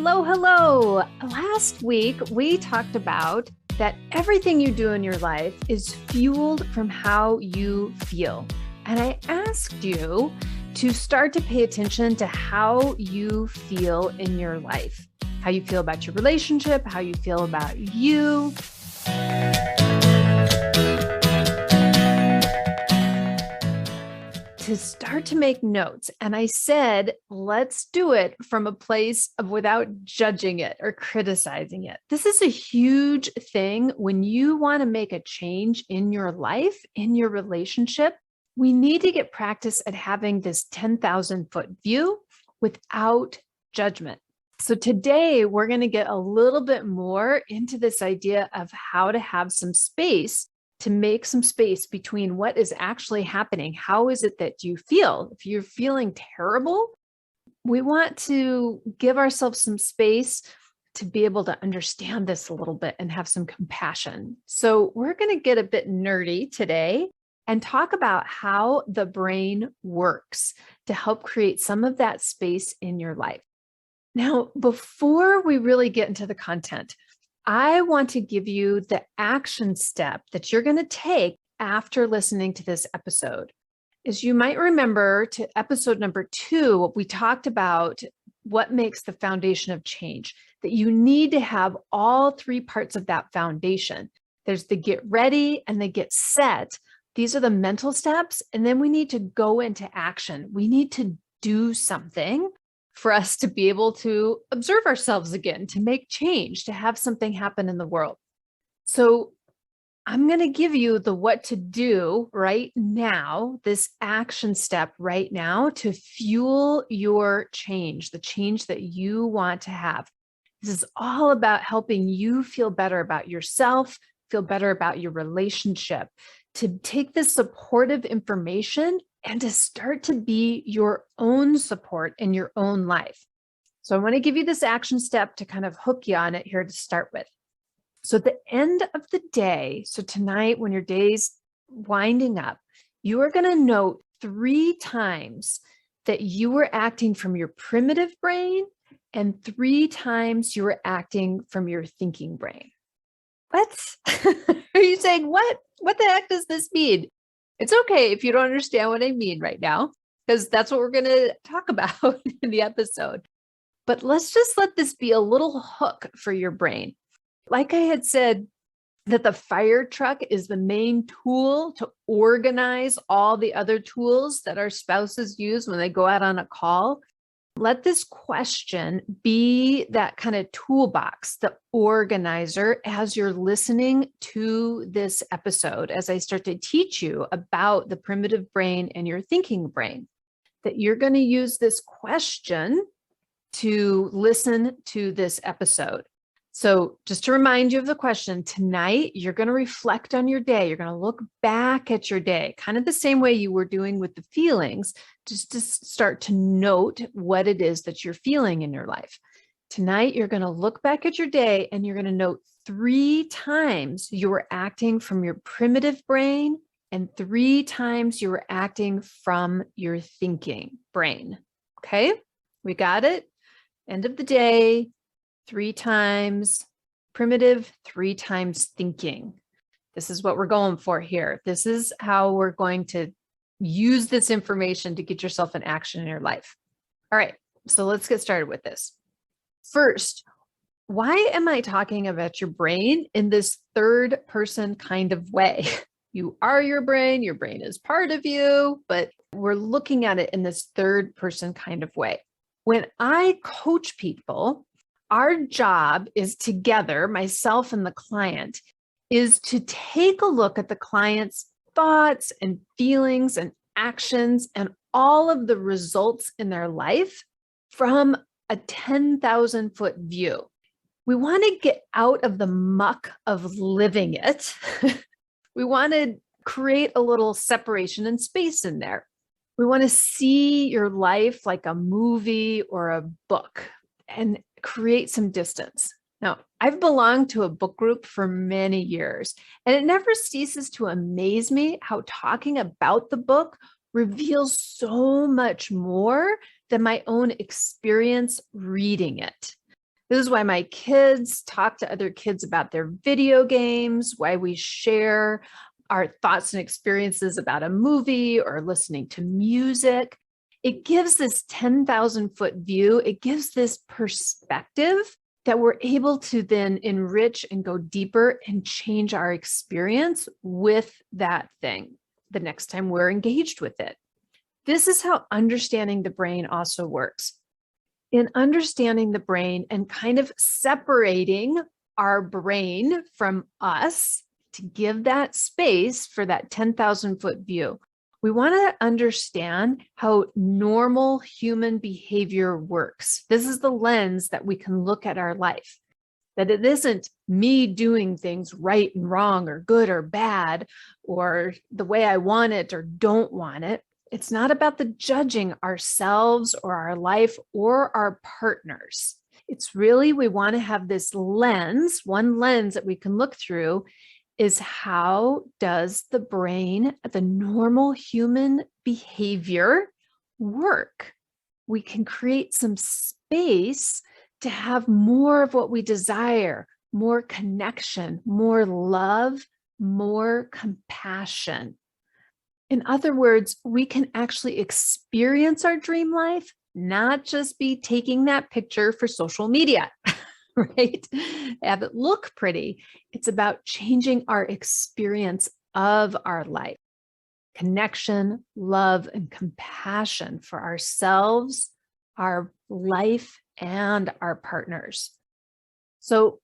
Hello, hello. Last week, we talked about that everything you do in your life is fueled from how you feel. And I asked you to start to pay attention to how you feel in your life, how you feel about your relationship, how you feel about you. To start to make notes. And I said, let's do it from a place of without judging it or criticizing it. This is a huge thing when you want to make a change in your life, in your relationship. We need to get practice at having this 10,000 foot view without judgment. So today we're going to get a little bit more into this idea of how to have some space, to make some space between what is actually happening. How is it that you feel? If you're feeling terrible, we want to give ourselves some space to be able to understand this a little bit and have some compassion. So we're going to get a bit nerdy today and talk about how the brain works to help create some of that space in your life. Now, before we really get into the content, I want to give you the action step that you're going to take after listening to this episode. As you might remember, to episode number 2, we talked about what makes the foundation of change, that you need to have all 3 parts of that foundation. There's the get ready and the get set. These are the mental steps. And then we need to go into action. We need to do something for us to be able to observe ourselves again, to make change, to have something happen in the world. So I'm going to give you the what to do right now, this action step right now to fuel your change, the change that you want to have. This is all about helping you feel better about yourself, feel better about your relationship, to take this supportive information and to start to be your own support in your own life. So I want to give you this action step to kind of hook you on it here to start with. So at the end of the day, so tonight when your day's winding up, you are going to note 3 times that you were acting from your primitive brain and 3 times you were acting from your thinking brain. What? Are you saying, what the heck does this mean? It's okay if you don't understand what I mean right now, because that's what we're going to talk about in the episode. But let's just let this be a little hook for your brain. Like I had said, that the fire truck is the main tool to organize all the other tools that our spouses use when they go out on a call. Let this question be that kind of toolbox, the organizer, as you're listening to this episode, as I start to teach you about the primitive brain and your thinking brain, that you're going to use this question to listen to this episode. So just to remind you of the question, tonight, you're going to reflect on your day. You're going to look back at your day, kind of the same way you were doing with the feelings, just to start to note what it is that you're feeling in your life. Tonight, you're going to look back at your day and you're going to note 3 times you were acting from your primitive brain and 3 times you were acting from your thinking brain. Okay, we got it? End of the day. 3 times primitive, 3 times thinking. This is what we're going for here. This is how we're going to use this information to get yourself in action in your life. All right, so let's get started with this. First, why am I talking about your brain in this 3rd person kind of way? You are your brain is part of you, but we're looking at it in this 3rd person kind of way. When I coach people, our job is together, myself and the client, is to take a look at the client's thoughts and feelings and actions and all of the results in their life from a 10,000 foot view. We want to get out of the muck of living it. We want to create a little separation and space in there. We want to see your life like a movie or a book and create some distance. Now, I've belonged to a book group for many years, and it never ceases to amaze me how talking about the book reveals so much more than my own experience reading it. This is why my kids talk to other kids about their video games, why we share our thoughts and experiences about a movie or listening to music. It gives this 10,000-foot view. It gives this perspective that we're able to then enrich and go deeper and change our experience with that thing the next time we're engaged with it. This is how understanding the brain also works. In understanding the brain and kind of separating our brain from us to give that space for that 10,000-foot view, we want to understand how normal human behavior works. This is the lens that we can look at our life, that it isn't me doing things right and wrong or good or bad or the way I want it or don't want it. It's not about the judging ourselves or our life or our partners. It's really, we want to have this lens, one lens that we can look through is how does the brain, the normal human behavior work? We can create some space to have more of what we desire, more connection, more love, more compassion. In other words, we can actually experience our dream life, not just be taking that picture for social media, right? Have it look pretty. It's about changing our experience of our life. Connection, love, and compassion for ourselves, our life, and our partners. So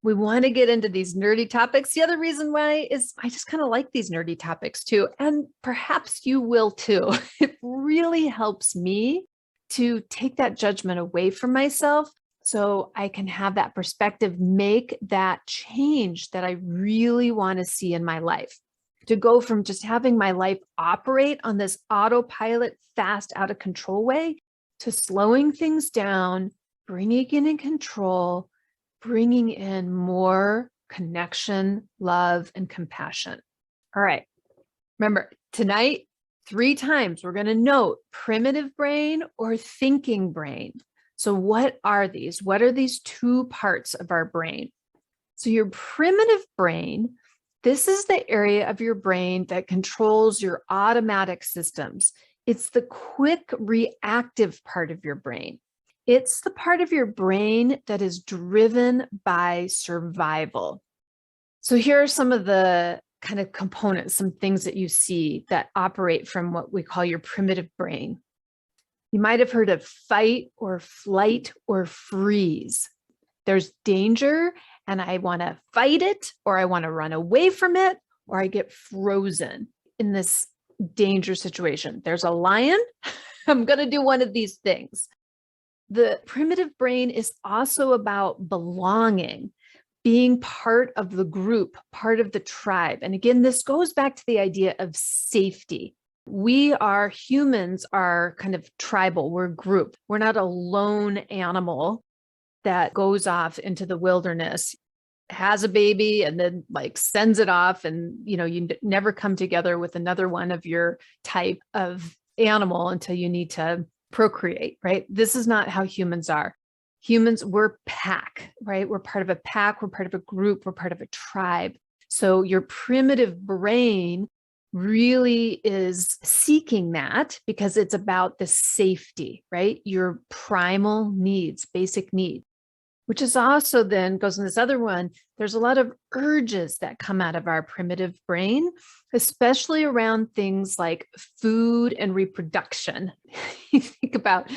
we want to get into these nerdy topics. The other reason why is I just kind of like these nerdy topics too, and perhaps you will too. It really helps me to take that judgment away from myself so I can have that perspective, make that change that I really want to see in my life. To go from just having my life operate on this autopilot, fast, out of control way to slowing things down, bringing it in control, bringing in more connection, love, and compassion. All right. Remember, tonight, 3 times, we're going to note primitive brain or thinking brain. So what are these? What are these 2 parts of our brain? So your primitive brain, this is the area of your brain that controls your automatic systems. It's the quick reactive part of your brain. It's the part of your brain that is driven by survival. So here are some of the kind of components, some things that you see that operate from what we call your primitive brain. You might have heard of fight or flight or freeze. There's danger and I want to fight it, or I want to run away from it, or I get frozen in this danger situation. There's a lion. I'm going to do one of these things. The primitive brain is also about belonging, being part of the group, part of the tribe. And again, this goes back to the idea of safety. Humans are kind of tribal, we're a group. We're not a lone animal that goes off into the wilderness, has a baby, and then like sends it off. And, you never come together with another one of your type of animal until you need to procreate, right? This is not how humans are. Humans, we're pack, right? We're part of a pack, we're part of a group, we're part of a tribe. So your primitive brain really is seeking that because it's about the safety, right? Your primal needs, basic needs, which is also then goes in this other one. There's a lot of urges that come out of our primitive brain, especially around things like food and reproduction. You think about,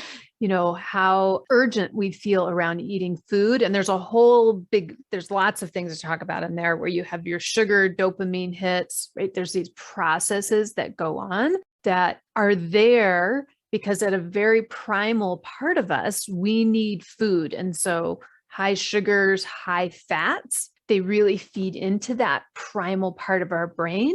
how urgent we feel around eating food. And there's there's lots of things to talk about in there where you have your sugar, dopamine hits, right? There's these processes that go on that are there because at a very primal part of us, we need food. And so high sugars, high fats, they really feed into that primal part of our brain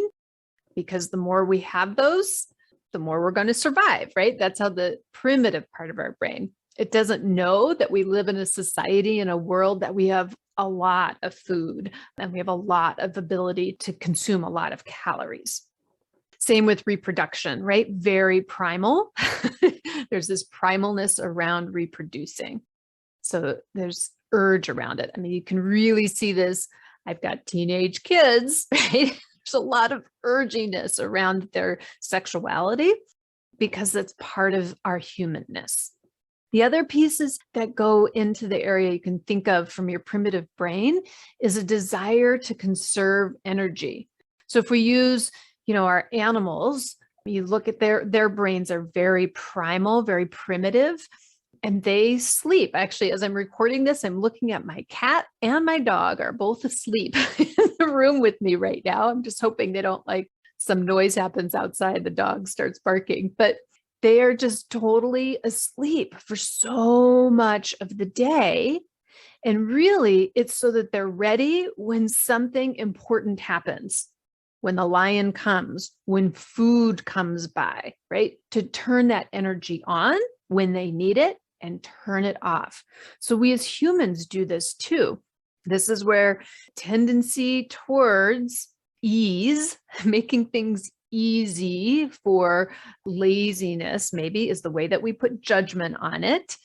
because the more we have those, the more we're going to survive, right? That's how the primitive part of our brain, it doesn't know that we live in a society, in a world that we have a lot of food and we have a lot of ability to consume a lot of calories. Same with reproduction, right? Very primal. There's this primalness around reproducing. So there's urge around it. I mean, you can really see this. I've got teenage kids, right? There's a lot of urginess around their sexuality because it's part of our humanness. The other pieces that go into the area you can think of from your primitive brain is a desire to conserve energy. So if we use, our animals, you look at their brains are very primal, very primitive, and they sleep. Actually, as I'm recording this, I'm looking at my cat and my dog are both asleep in the room with me right now. I'm just hoping they don't some noise happens outside, the dog starts barking, but they are just totally asleep for so much of the day. And really, it's so that they're ready when something important happens, when the lion comes, when food comes by, right? To turn that energy on when they need it and turn it off. So we as humans do this too. This is where tendency towards ease, making things easy for laziness, maybe is the way that we put judgment on it.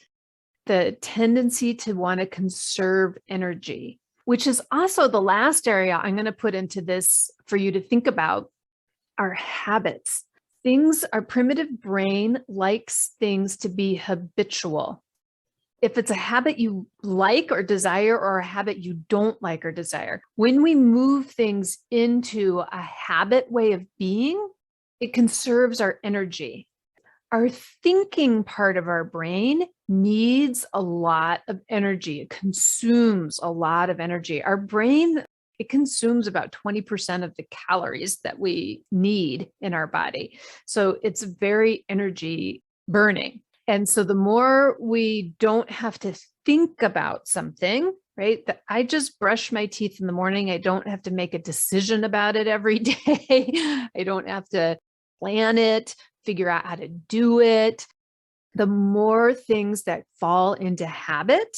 The tendency to want to conserve energy, which is also the last area I'm going to put into this for you to think about, are habits. Our primitive brain likes things to be habitual. If it's a habit you like or desire, or a habit you don't like or desire, when we move things into a habit way of being, it conserves our energy. Our thinking part of our brain needs a lot of energy. It consumes a lot of energy. Our brain, it consumes about 20% of the calories that we need in our body. So it's very energy burning. And so the more we don't have to think about something, right? That I just brush my teeth in the morning. I don't have to make a decision about it every day. I don't have to plan it, figure out how to do it. The more things that fall into habit,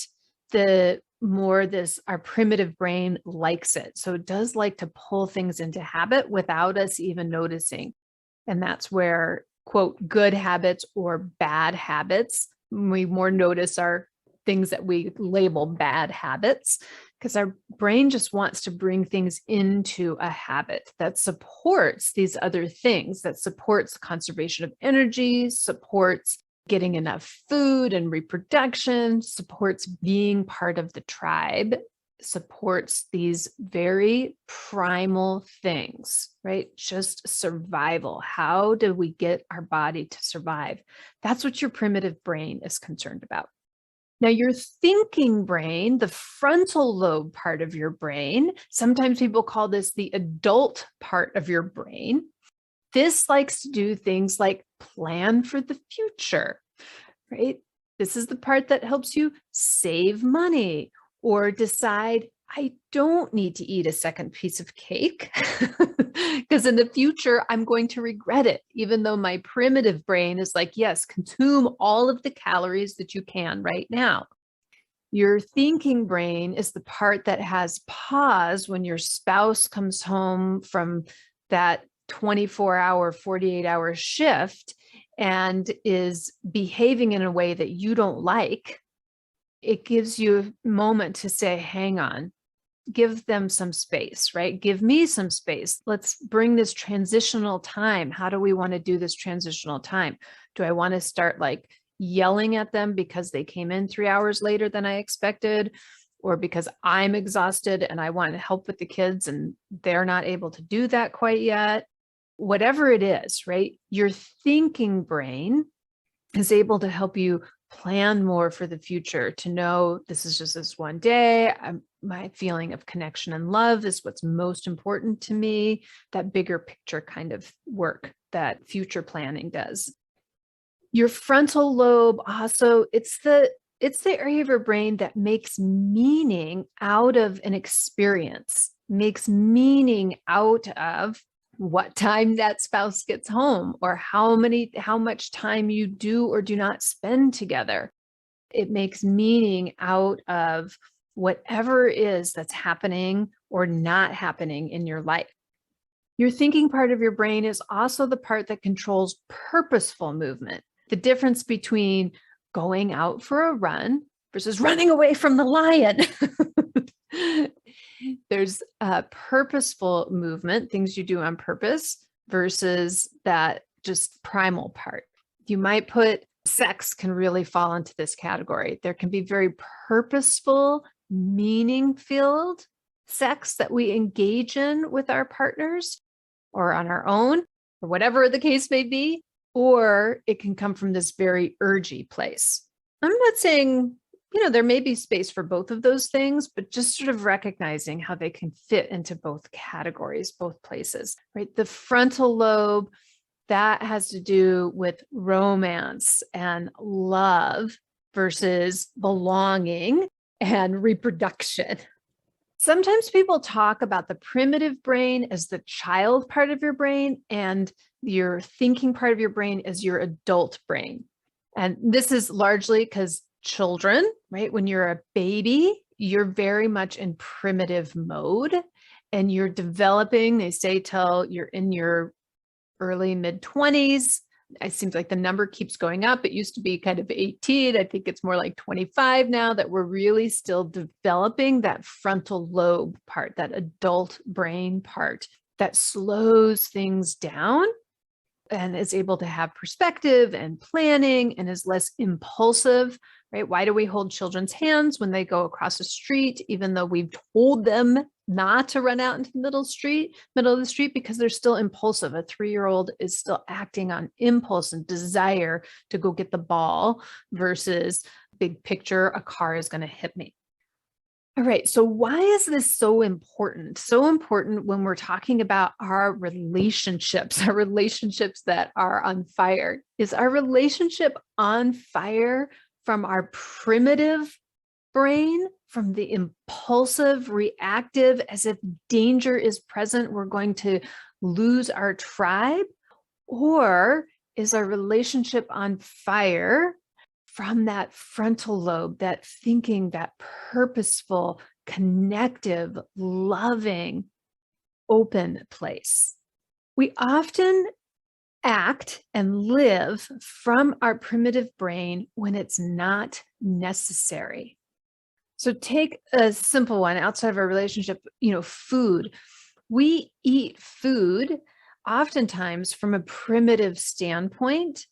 the more our primitive brain likes it. So it does like to pull things into habit without us even noticing. And that's where, quote, good habits or bad habits, we more notice are things that we label bad habits, because our brain just wants to bring things into a habit that supports these other things, that supports conservation of energy, supports getting enough food and reproduction, supports being part of the tribe, supports these very primal things, right? Just survival. How do we get our body to survive? That's what your primitive brain is concerned about. Now, your thinking brain, the frontal lobe part of your brain, sometimes people call this the adult part of your brain. This likes to do things like plan for the future, right? This is the part that helps you save money or decide, I don't need to eat a second piece of cake because in the future, I'm going to regret it, even though my primitive brain is like, yes, consume all of the calories that you can right now. Your thinking brain is the part that has pause when your spouse comes home from that 24-hour, 48-hour shift and is behaving in a way that you don't like. It gives you a moment to say, hang on, give them some space, right? Give me some space. Let's bring this transitional time. How do we want to do this transitional time? Do I want to start yelling at them because they came in 3 hours later than I expected, or because I'm exhausted and I want to help with the kids and they're not able to do that quite yet? Whatever it is, right? Your thinking brain is able to help you plan more for the future, to know this is just this one day. My feeling of connection and love is what's most important to me. That bigger picture kind of work that future planning does. Your frontal lobe also, it's the area of your brain that makes meaning out of an experience, makes meaning out of what time that spouse gets home, or how much time you do or do not spend together. It makes meaning out of whatever it is that's happening or not happening in your life. Your thinking part of your brain is also the part that controls purposeful movement. The difference between going out for a run versus running away from the lion. There's purposeful movement, things you do on purpose, versus that just primal part. You might put sex can really fall into this category. There can be very purposeful, meaning-filled sex that we engage in with our partners or on our own, or whatever the case may be, or it can come from this very urgy place. I'm not saying, there may be space for both of those things, but just sort of recognizing how they can fit into both categories, both places, right? The frontal lobe, that has to do with romance and love versus belonging and reproduction. Sometimes people talk about the primitive brain as the child part of your brain and your thinking part of your brain as your adult brain. And this is largely because children, right? When you're a baby, you're very much in primitive mode and you're developing, they say, till you're in your early mid-20s. It seems like the number keeps going up. It used to be kind of 18. I think it's more like 25 now, that we're really still developing that frontal lobe part, that adult brain part that slows things down and is able to have perspective and planning and is less impulsive, right? Why do we hold children's hands when they go across the street, even though we've told them not to run out into the middle of the street? Because they're still impulsive. A 3-year-old is still acting on impulse and desire to go get the ball versus big picture, a car is going to hit me. All right, so why is this so important? So important when we're talking about our relationships that are on fire. Is our relationship on fire from our primitive brain, from the impulsive, reactive, as if danger is present, we're going to lose our tribe? Or is our relationship on fire from that frontal lobe, that thinking, that purposeful, connective, loving, open place? We often act and live from our primitive brain when it's not necessary. So take a simple one outside of our relationship, food. We eat food oftentimes from a primitive standpoint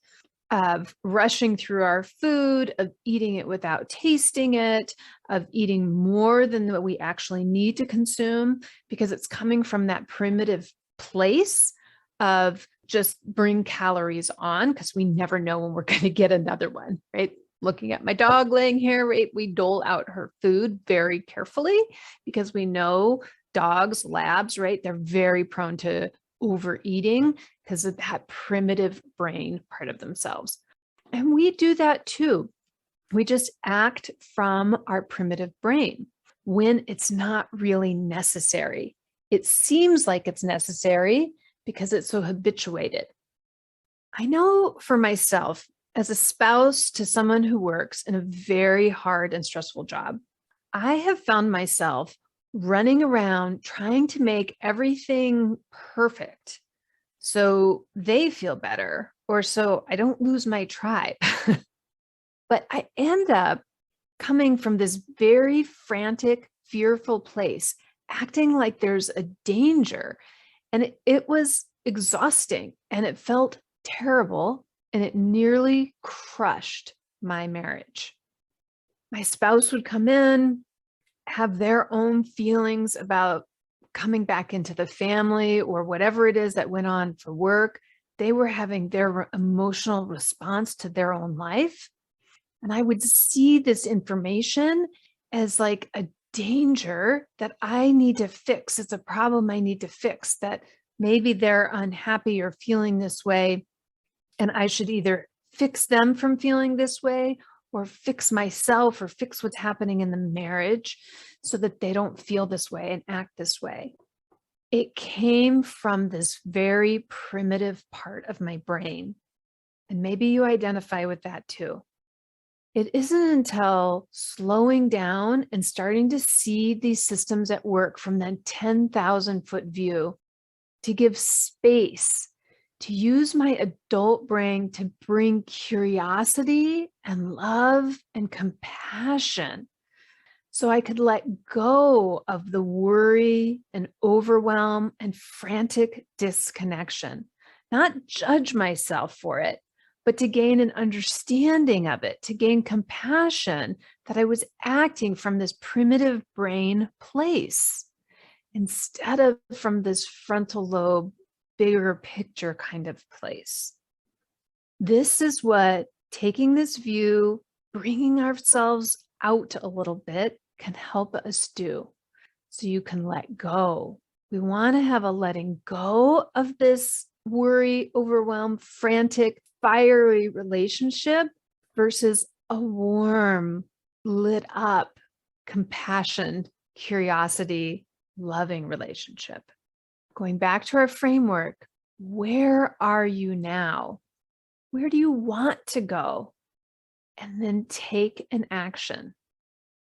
of rushing through our food, of eating it without tasting it, of eating more than what we actually need to consume, because it's coming from that primitive place of just bring calories on, because we never know when we're going to get another one, right? Looking at my dog laying here, right? We dole out her food very carefully because we know dogs, labs, right? They're very prone to overeating because of that primitive brain part of themselves. And we do that too. We just act from our primitive brain when it's not really necessary. It seems like it's necessary because it's so habituated. I know for myself, as a spouse to someone who works in a very hard and stressful job, I have found myself running around trying to make everything perfect so they feel better or so I don't lose my tribe. But I end up coming from this very frantic, fearful place, acting like there's a danger. And it was exhausting and it felt terrible. And it nearly crushed my marriage. My spouse would come in, have their own feelings about coming back into the family or whatever it is that went on for work. They were having their emotional response to their own life. And I would see this information as like a danger that I need to fix. It's a problem I need to fix, that maybe they're unhappy or feeling this way. And I should either fix them from feeling this way or fix myself or fix what's happening in the marriage so that they don't feel this way and act this way. It came from this very primitive part of my brain. And maybe you identify with that too. It isn't until slowing down and starting to see these systems at work from that 10,000-foot view to give space to use my adult brain to bring curiosity and love and compassion so I could let go of the worry and overwhelm and frantic disconnection, not judge myself for it, but to gain an understanding of it, to gain compassion that I was acting from this primitive brain place instead of from this frontal lobe, bigger picture kind of place. This is what taking this view, bringing ourselves out a little bit can help us do. So you can let go. We want to have a letting go of this worry, overwhelm, frantic, fiery relationship versus a warm, lit up, compassion, curiosity, loving relationship. Going back to our framework, where are you now? Where do you want to go? And then take an action.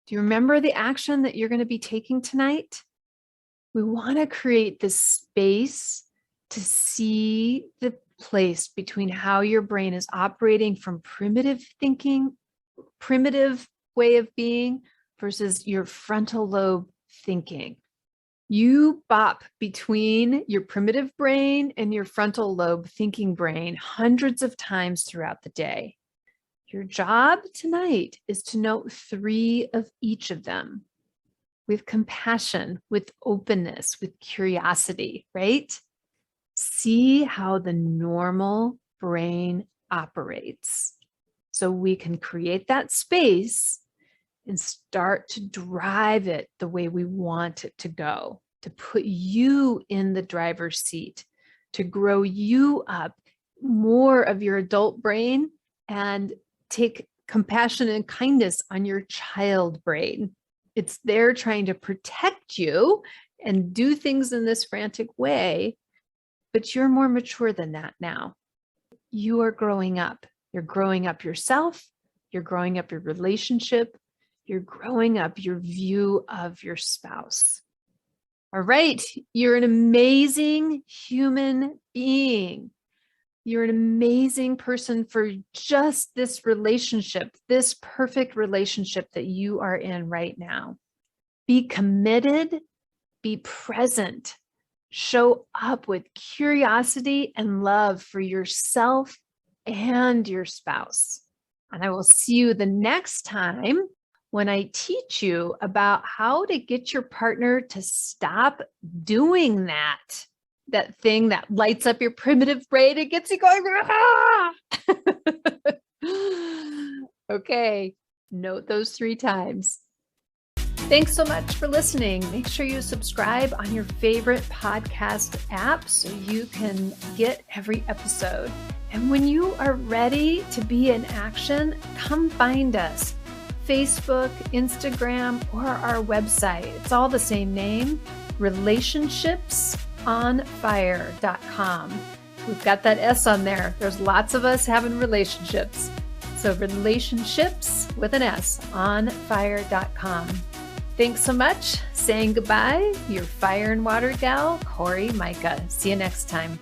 Do you remember the action that you're going to be taking tonight? We want to create this space to see the place between how your brain is operating from primitive thinking, primitive way of being versus your frontal lobe thinking. You bop between your primitive brain and your frontal lobe thinking brain hundreds of times throughout the day. Your job tonight is to note 3 of each of them with compassion, with openness, with curiosity, right? See how the normal brain operates so we can create that space and start to drive it the way we want it to go, to put you in the driver's seat, to grow you up more of your adult brain and take compassion and kindness on your child brain. It's there trying to protect you and do things in this frantic way, but you're more mature than that now. You are growing up. You're growing up yourself. You're growing up your relationship. You're growing up your view of your spouse. All right, you're an amazing human being. You're an amazing person for just this relationship, this perfect relationship that you are in right now. Be committed, be present, show up with curiosity and love for yourself and your spouse. And I will see you the next time when I teach you about how to get your partner to stop doing that thing that lights up your primitive brain and gets you going. Okay, note those 3 times. Thanks so much for listening. Make sure you subscribe on your favorite podcast app so you can get every episode. And when you are ready to be in action, come find us. Facebook, Instagram, or our website. It's all the same name, relationshipsonfire.com. We've got that S on there. There's lots of us having relationships. So relationships with an S on fire.com. Thanks so much. Saying goodbye, your fire and water gal, Cori Myka. See you next time.